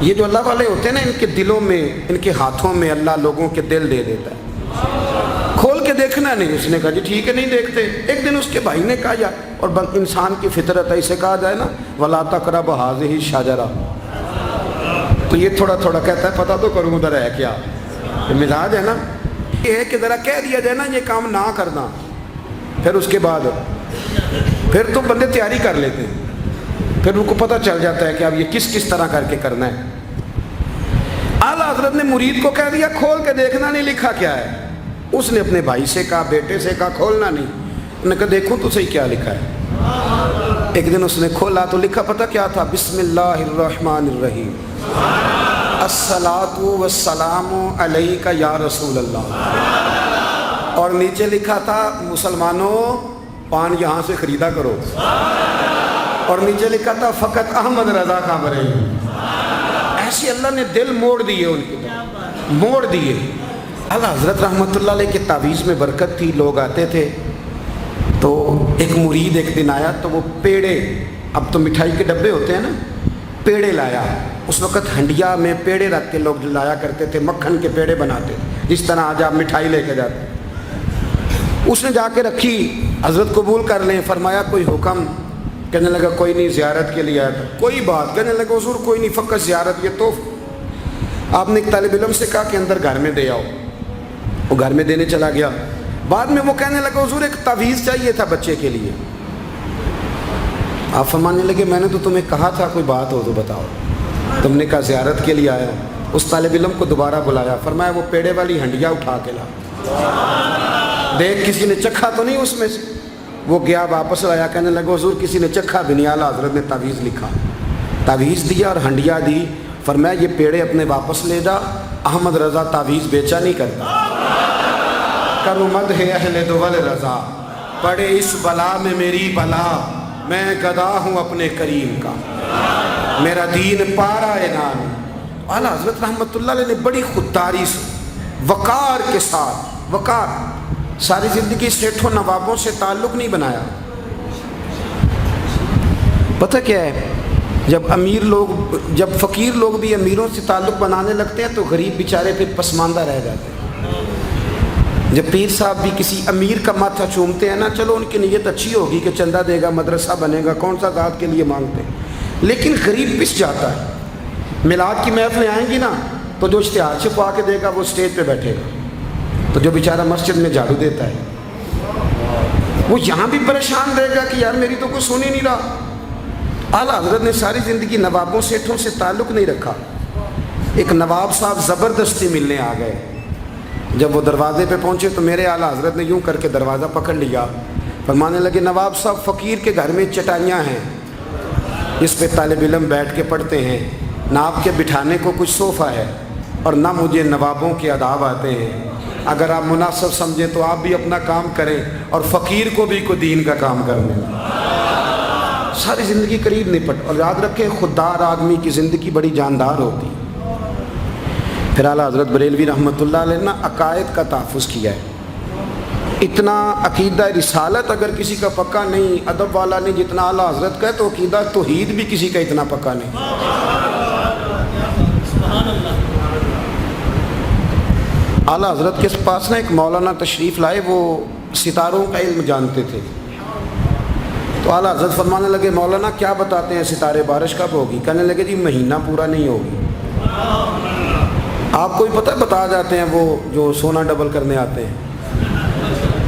یہ جو اللہ والے ہوتے ہیں نا، ان کے دلوں میں، ان کے ہاتھوں میں اللہ لوگوں کے دل دے دیتا ہے، کھول کے دیکھنا نہیں۔ اس نے کہا جی ٹھیک ہے نہیں دیکھتے۔ ایک دن اس کے بھائی نے کہا یا، اور انسان کی فطرت ایسے کہا جائے نا، وَلَا تَقْرَبُوا هَٰذِهِ الشَّجَرَةَ، تو یہ تھوڑا تھوڑا کہتا ہے پتہ تو کروں ادھر ہے کیا، یہ مزاج ہے نا، یہ ہے کہ ذرا کہہ دیا جائے نا یہ کام نہ کرنا، پھر اس کے بعد پھر تو بندے تیاری کر لیتے ہیں، پھر ان کو پتہ چل جاتا ہے کہ اب یہ کس کس طرح کر کے کرنا ہے۔ اعلیٰ حضرت نے مرید کو کہہ دیا کھول کے دیکھنا نہیں لکھا کیا ہے۔ اس نے اپنے بھائی سے کہا، بیٹے سے کہا کھولنا نہیں۔ انہوں نے کہا دیکھو تو صحیح کیا لکھا ہے۔ ایک دن اس نے کھولا تو لکھا پتہ کیا تھا، بسم اللہ الرحمن الرحیم، الصلاۃ والسلام علیک یا رسول اللہ، اور نیچے لکھا تھا مسلمانوں پان یہاں سے خریدا کرو، اور نیچے لکھا تھا فقط احمد رضا کا برے۔ ایسے اللہ نے دل موڑ دیے، ان کے موڑ دیے۔ اعلیٰ حضرت رحمۃ اللہ علیہ کے تعویذ میں برکت تھی، لوگ آتے تھے تو ایک مرید ایک دن آیا تو وہ پیڑے، اب تو مٹھائی کے ڈبے ہوتے ہیں نا، پیڑے لایا۔ اس وقت ہنڈیا میں پیڑے رکھ کے لوگ لایا کرتے تھے، مکھن کے پیڑے بناتے تھے، جس طرح آج آپ مٹھائی لے کے جاتے۔ اس نے جا کے رکھی، حضرت قبول کر لیں، فرمایا کوئی حکم؟ کہنے لگا کوئی نہیں، زیارت کے لیے آیا تھا۔ کوئی بات؟ کہنے لگا حضور کوئی نہیں، فقط زیارت، یہ تو آپ نے ایک طالب علم سے کہا کہ اندر گھر میں دے آؤ، وہ گھر میں دینے چلا گیا۔ بعد میں وہ کہنے لگا حضور ایک تعویذ چاہیے تھا بچے کے لیے۔ آپ فرمانے لگے میں نے تو تمہیں کہا تھا کوئی بات ہو تو بتاؤ، تم نے کہا زیارت کے لیے آیا۔ اس طالب علم کو دوبارہ بلایا، فرمایا وہ پیڑے والی ہنڈیا اٹھا کے لا، دیکھ کسی نے چکھا تو نہیں اس میں سے۔ وہ گیا واپس آیا، کہنے لگا حضور کسی نے چکھا بھی نہیں، اعلیٰ حضرت نے تعویذ لکھا، تعویذ دیا اور ہنڈیا دی۔ فرمایا یہ پیڑے اپنے واپس لے جا، احمد رضا تعویذ بیچا نہیں کرتا۔ کرو مدح اہل دول رضا، پڑے اس بلا میں میری بلا، میں گدا ہوں اپنے کریم کا، میرا دین پارا انعام۔ اعلیٰ حضرت رحمۃ اللہ علیہ نے بڑی خودداری سے، وقار کے ساتھ، وقار، ساری زندگی سیٹھوں نوابوں سے تعلق نہیں بنایا۔ پتہ کیا ہے، جب امیر لوگ، جب فقیر لوگ بھی امیروں سے تعلق بنانے لگتے ہیں تو غریب بیچارے پھر پسماندہ رہ جاتے ہیں۔ جب پیر صاحب بھی کسی امیر کا ماتھا چومتے ہیں نا، چلو ان کی نیت اچھی ہوگی کہ چندہ دے گا، مدرسہ بنے گا، کون سا ذات کے لیے مانگتے ہیں، لیکن غریب پس جاتا ہے۔ میلاد کی محفلیں آئیں گی نا تو جو اشتہار چھپوا کے دے گا وہ اسٹیج پہ بیٹھے گا، تو جو بیچارہ مسجد میں جھاڑو دیتا ہے وہ یہاں بھی پریشان رہے گا کہ یار میری تو کوئی سن ہی نہیں رہا۔ اعلیٰ حضرت نے ساری زندگی نوابوں سیٹھوں سے تعلق نہیں رکھا۔ ایک نواب صاحب زبردستی ملنے آ گئے، جب وہ دروازے پہ پہنچے تو میرے اعلیٰ حضرت نے یوں کر کے دروازہ پکڑ لیا، فرمانے لگے نواب صاحب فقیر کے گھر میں چٹائیاں ہیں جس پہ طالب علم بیٹھ کے پڑھتے ہیں، نہ آپ کے بٹھانے کو کچھ صوفہ ہے اور نہ مجھے نوابوں کے آداب آتے ہیں، اگر آپ مناسب سمجھیں تو آپ بھی اپنا کام کریں اور فقیر کو بھی کوئی دین کا کام کرنے میں۔ ساری زندگی قریب نہیں پڑ، اور یاد رکھیں خوددار آدمی کی زندگی بڑی جاندار ہوتی۔ پھر اعلیٰ حضرت بریلوی رحمۃ اللہ علیہ نے عقائد کا تحفظ کیا ہے۔ اتنا عقیدہ رسالت اگر کسی کا پکا نہیں، ادب والا نہیں جتنا اعلیٰ حضرت کا ہے، تو عقیدہ توحید بھی کسی کا اتنا پکا نہیں۔ اعلیٰ حضرت کے پاس نا ایک مولانا تشریف لائے، وہ ستاروں کا علم جانتے تھے، تو اعلیٰ حضرت فرمانے لگے مولانا کیا بتاتے ہیں ستارے، بارش کب ہوگی؟ کہنے لگے جی مہینہ پورا نہیں ہوگی۔ آپ کو بھی پتہ ہے بتا جاتے ہیں، وہ جو سونا ڈبل کرنے آتے ہیں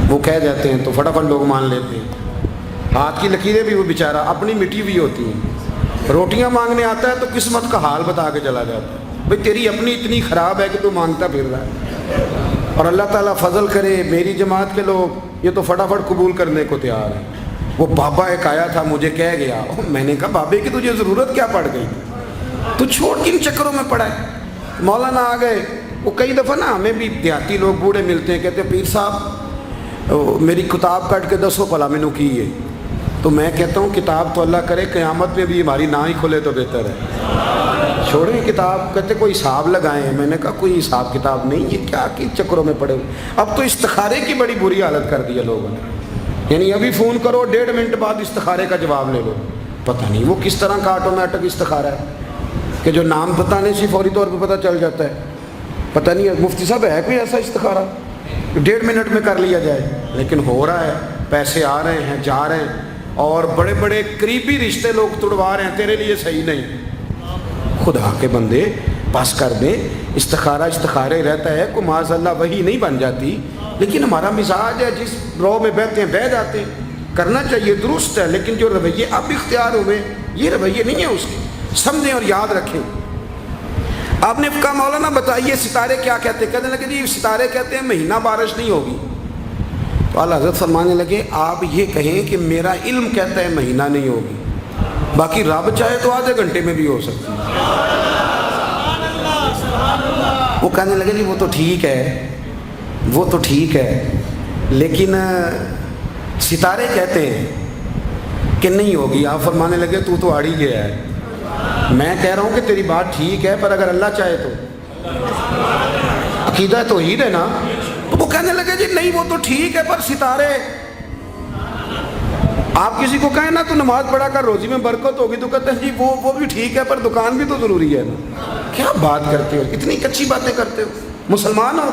وہ کہہ جاتے ہیں تو فٹافٹ لوگ مان لیتے ہیں۔ ہاتھ کی لکیریں بھی وہ بیچارہ اپنی مٹی ہوئی ہوتی ہیں، روٹیاں مانگنے آتا ہے تو قسمت کا حال بتا کے چلا جاتا ہے، بھئی تیری اپنی اتنی خراب ہے کہ تو مانگتا پھر رہا ہے، اور اللہ تعالیٰ فضل کرے میری جماعت کے لوگ یہ تو فٹافٹ قبول کرنے کو تیار ہیں۔ وہ بابا ایک آیا تھا مجھے کہہ گیا، میں نے کہا بابے کی تجھے ضرورت کیا پڑ گئی، تو چھوڑ کن چکروں میں پڑا ہے۔ مولانا آ گئے، وہ کئی دفعہ نا ہمیں بھی دیہاتی لوگ بوڑھے ملتے ہیں، کہتے ہیں پیر صاحب میری کتاب کٹ کے دسو پلا میں نے کی ہے، تو میں کہتا ہوں کتاب تو اللہ کرے قیامت میں بھی ہماری نہ ہی کھلے تو بہتر ہے، چھوڑیں کتاب۔ کہتے کوئی حساب لگائیں، میں نے کہا کوئی حساب کتاب نہیں، یہ کیا کی چکروں میں پڑے ہوئے۔ اب تو استخارے کی بڑی بری حالت کر دی ہے لوگوں نے، یعنی ابھی فون کرو 1.5 منٹ بعد استخارے کا جواب لے لو، پتہ نہیں وہ کس طرح کا آٹومیٹک استخارہ ہے۔ کہ جو نام بتانے سے فوری طور پہ پتہ چل جاتا ہے. پتہ نہیں ہے مفتی صاحب ہے کوئی ایسا استخارہ 1.5 منٹ میں کر لیا جائے؟ لیکن ہو رہا ہے، پیسے آ رہے ہیں، جا رہے ہیں، اور بڑے بڑے قریبی رشتے لوگ توڑوا رہے ہیں، تیرے لیے صحیح نہیں. خدا کے بندے بس کر دیں. استخارے رہتا ہے، کوئی معاذ اللہ وہی نہیں بن جاتی، لیکن ہمارا مزاج ہے جس رو میں بہتے ہیں بہ جاتے ہیں. کرنا چاہیے، درست ہے، لیکن جو رویے اب اختیار ہوئے یہ رویے نہیں ہیں اس کے. سمجھیں اور یاد رکھیں. آپ نے کہا مولانا بتائیے ستارے کیا کہتے ہیں؟ کہنے لگے جی ستارے کہتے ہیں مہینہ بارش نہیں ہوگی. تو اعلیٰ حضرت فرمانے لگے آپ یہ کہیں کہ میرا علم کہتا ہے مہینہ نہیں ہوگی، باقی رب چاہے تو آدھے گھنٹے میں بھی ہو سکتی ہے. وہ کہنے لگے جی وہ تو ٹھیک ہے لیکن ستارے کہتے ہیں کہ نہیں ہوگی. آپ فرمانے لگے تو آڑ ہی گیا ہے. میں کہہ رہا ہوں کہ تیری بات ٹھیک ہے، پر اگر اللہ چاہے تو عقیدہ توحید ہے نا. تو وہ کہنے لگے جی نہیں وہ تو ٹھیک ہے پر ستارے. آپ کسی کو کہیں نا تو نماز پڑھا کر روزی میں برکت ہوگی تو کہتے ہیں جی وہ بھی ٹھیک ہے پر دکان بھی تو ضروری ہے نا. کیا بات کرتے ہو، اتنی کچی باتیں کرتے ہو، مسلمان ہو.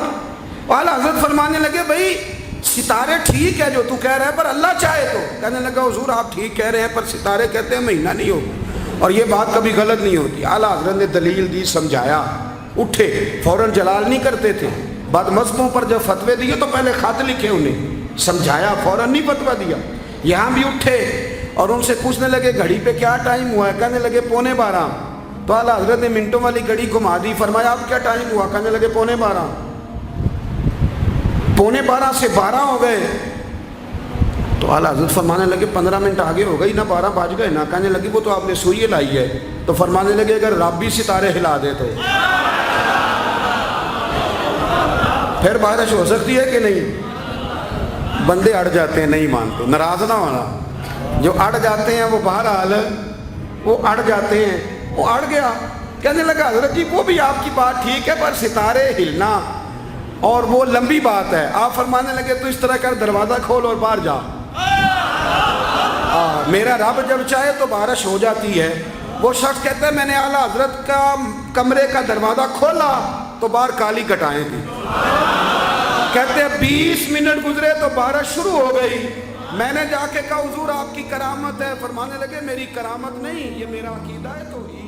اعلیٰ حضرت فرمانے لگے بھائی ستارے ٹھیک ہے جو تو کہہ رہا ہے پر اللہ چاہے تو. کہنے لگا حضور آپ ٹھیک کہہ رہے ہیں پر ستارے کہتے ہیں مہینہ نہیں ہوگا، اور یہ بات کبھی غلط نہیں ہوتی. اعلیٰ حضرت نے دلیل دی، سمجھایا، اٹھے، فوراً جلال نہیں کرتے تھے. بعد مذہبوں پر جب فتوے دیے تو پہلے خط لکھے، انہیں سمجھایا، فوراً نہیں فتویٰ دیا. یہاں بھی اٹھے اور ان سے پوچھنے لگے گھڑی پہ کیا ٹائم ہوا ہے؟ کہنے لگے 11:15. تو اعلیٰ حضرت نے منٹوں والی گھڑی گھما دی. فرمایا اب کیا ٹائم ہوا؟ کہنے لگے 11:15. 11:15 سے 12 ہو گئے. تو اعلیٰ حضرت فرمانے لگے 15 منٹ آگے ہو گئی نا، 12 بج گئے نا. کہنے لگی وہ تو آپ نے سوئی لائی ہے. تو فرمانے لگے اگر رب بھی ستارے ہلا دے تو پھر بارش ہو سکتی ہے کہ نہیں؟ بندے اڑ جاتے ہیں، نہیں مانتے. ناراض نہ ہونا، جو اڑ جاتے ہیں وہ بہرحال وہ اڑ جاتے ہیں. وہ اڑ گیا. کہنے لگا حضرت جی وہ بھی آپ کی بات ٹھیک ہے پر ستارے ہلنا اور وہ لمبی بات ہے. آپ فرمانے لگے تو اس طرح کر دروازہ کھول اور باہر جا. میرا رب جب چاہے تو بارش ہو جاتی ہے. وہ شخص کہتا ہے میں نے اعلیٰ حضرت کا کمرے کا دروازہ کھولا تو باہر کالی کٹائیں تھی. کہتے ہیں 20 منٹ گزرے تو بارش شروع ہو گئی. میں نے جا کے کہا حضور آپ کی کرامت ہے. فرمانے لگے میری کرامت نہیں، یہ میرا عقیدہ ہے توحید.